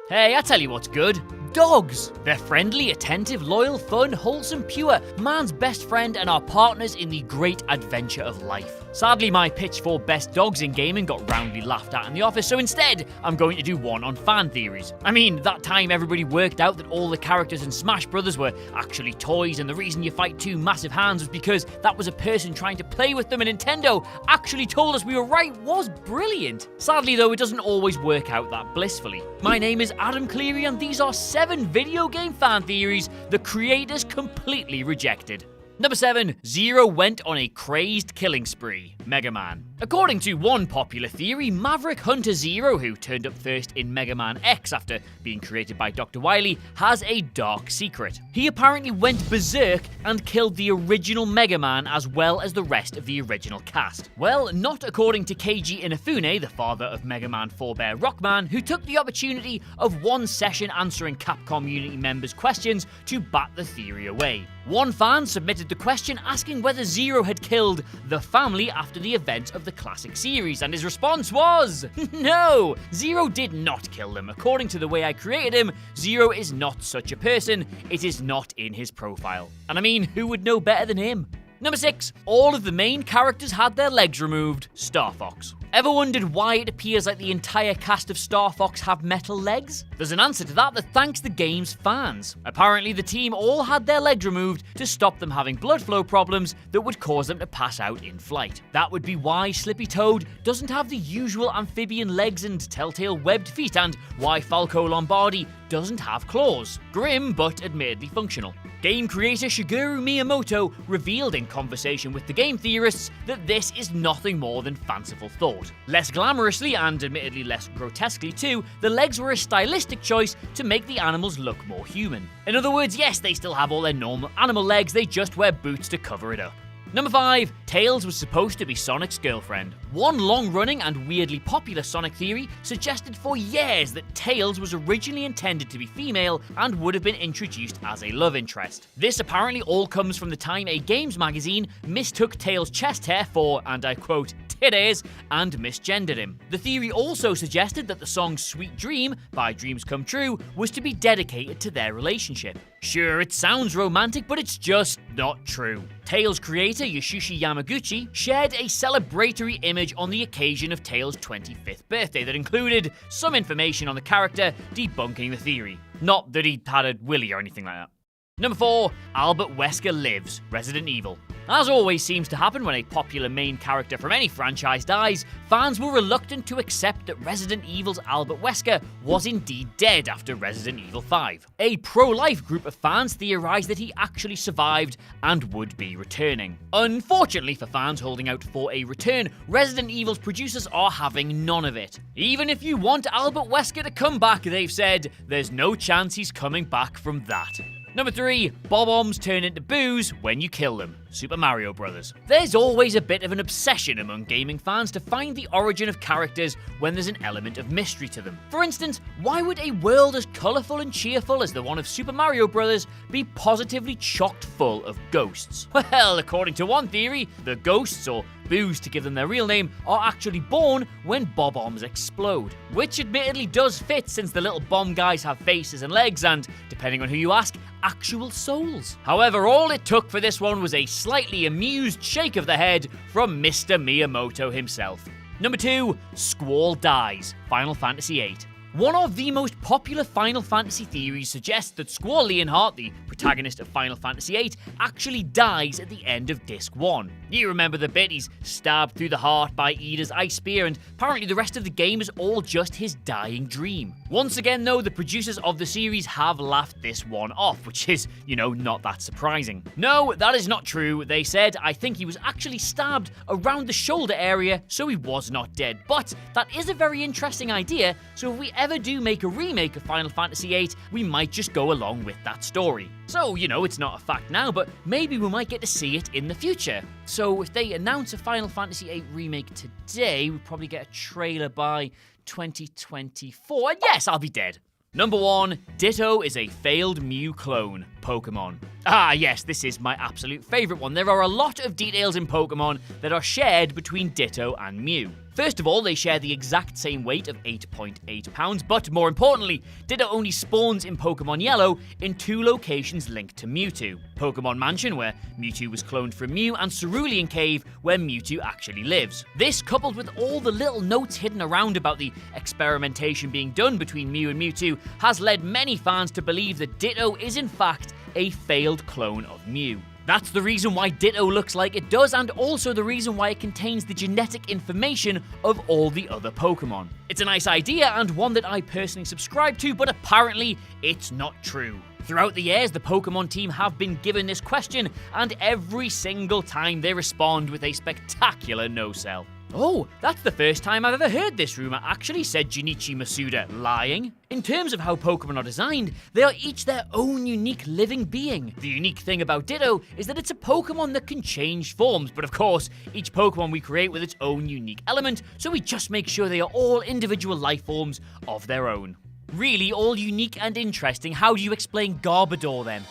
Hey, I tell you what's good. Dogs! They're friendly, attentive, loyal, fun, wholesome, pure, man's best friend and our partners in the great adventure of life. Sadly, my pitch for best dogs in gaming got roundly laughed at in the office, so instead, I'm going to do one on fan theories. I mean, that time everybody worked out that all the characters in Smash Brothers were actually toys, and the reason you fight two massive hands was because that was a person trying to play with them, and Nintendo actually told us we were right was brilliant. Sadly though, it doesn't always work out that blissfully. My name is Adam Cleary, and these are 7 video game fan theories the creators completely rejected. Number 7. Zero went on a crazed killing spree. Mega Man. According to one popular theory, Maverick Hunter Zero, who turned up first in Mega Man X after being created by Dr. Wily, has a dark secret. He apparently went berserk and killed the original Mega Man as well as the rest of the original cast. Well, not according to Keiji Inafune, the father of Mega Man forebear Rockman, who took the opportunity of one session answering Capcom community members' questions to bat the theory away. One fan submitted the question asking whether Zero had killed the family after the events of the classic series, and his response was, no, Zero did not kill them. According to the way I created him, Zero is not such a person. It is not in his profile. And I mean, who would know better than him? Number 6. All of the main characters had their legs removed. Star Fox. Ever wondered why it appears like the entire cast of Star Fox have metal legs? There's an answer to that thanks the game's fans. Apparently the team all had their legs removed to stop them having blood flow problems that would cause them to pass out in flight. That would be why Slippy Toad doesn't have the usual amphibian legs and telltale webbed feet, and why Falco Lombardi doesn't have claws. Grim, but admittedly functional. Game creator Shigeru Miyamoto revealed in conversation with the game theorists that this is nothing more than fanciful thought. Less glamorously, and admittedly less grotesquely too, the legs were a stylistic choice to make the animals look more human. In other words, yes, they still have all their normal animal legs, they just wear boots to cover it up. Number 5. Tails was supposed to be Sonic's girlfriend. One long-running and weirdly popular Sonic theory suggested for years that Tails was originally intended to be female and would have been introduced as a love interest. This apparently all comes from the time a games magazine mistook Tails' chest hair for, and I quote, titties, and misgendered him. The theory also suggested that the song Sweet Dream by Dreams Come True was to be dedicated to their relationship. Sure, it sounds romantic, but it's just not true. Tails creator Yasushi Yamaguchi shared a celebratory image on the occasion of Tails' 25th birthday that included some information on the character debunking the theory. Not that he had a willy or anything like that. Number 4. Albert Wesker lives. Resident Evil. As always seems to happen when a popular main character from any franchise dies, fans were reluctant to accept that Resident Evil's Albert Wesker was indeed dead after Resident Evil 5. A pro-life group of fans theorized that he actually survived and would be returning. Unfortunately for fans holding out for a return, Resident Evil's producers are having none of it. Even if you want Albert Wesker to come back, they've said, there's no chance he's coming back from that. Number 3. Bob-ombs turn into boos when you kill them. Super Mario Bros. There's always a bit of an obsession among gaming fans to find the origin of characters when there's an element of mystery to them. For instance, why would a world as colourful and cheerful as the one of Super Mario Bros. Be positively chocked full of ghosts? Well, according to one theory, the ghosts, or boos to give them their real name, are actually born when bob-ombs explode. Which admittedly does fit, since the little bomb guys have faces and legs and, depending on who you ask, actual souls. However, all it took for this one was a slightly amused shake of the head from Mr. Miyamoto himself. Number 2. Squall dies. Final Fantasy VIII. One of the most popular Final Fantasy theories suggests that Squall Leonhardt, the protagonist of Final Fantasy VIII, actually dies at the end of Disc 1. You remember the bit he's stabbed through the heart by Ida's ice spear, and apparently the rest of the game is all just his dying dream. Once again though, the producers of the series have laughed this one off, which is, not that surprising. No, that is not true. They said, I think he was actually stabbed around the shoulder area, so he was not dead. But that is a very interesting idea, so if we ever do make a remake of Final Fantasy VIII, we might just go along with that story. So, it's not a fact now, but maybe we might get to see it in the future. So if they announce a Final Fantasy VIII remake today, we'll probably get a trailer by 2024, and yes, I'll be dead. Number 1, Ditto is a failed Mew clone. Pokemon. Ah, yes, this is my absolute favourite one. There are a lot of details in Pokemon that are shared between Ditto and Mew. First of all, they share the exact same weight of 8.8 pounds, but more importantly, Ditto only spawns in Pokemon Yellow in 2 locations linked to Mewtwo. Pokemon Mansion, where Mewtwo was cloned from Mew, and Cerulean Cave, where Mewtwo actually lives. This, coupled with all the little notes hidden around about the experimentation being done between Mew and Mewtwo, has led many fans to believe that Ditto is in fact a failed clone of Mew. That's the reason why Ditto looks like it does, and also the reason why it contains the genetic information of all the other Pokemon. It's a nice idea, and one that I personally subscribe to, but apparently it's not true. Throughout the years, the Pokemon team have been given this question, and every single time they respond with a spectacular no-sell. Oh, that's the first time I've ever heard this rumor actually, said Junichi Masuda, lying. In terms of how Pokemon are designed, they are each their own unique living being. The unique thing about Ditto is that it's a Pokemon that can change forms, but of course, each Pokemon we create with its own unique element, so we just make sure they are all individual life forms of their own. Really all unique and interesting. How do you explain Garbodor then?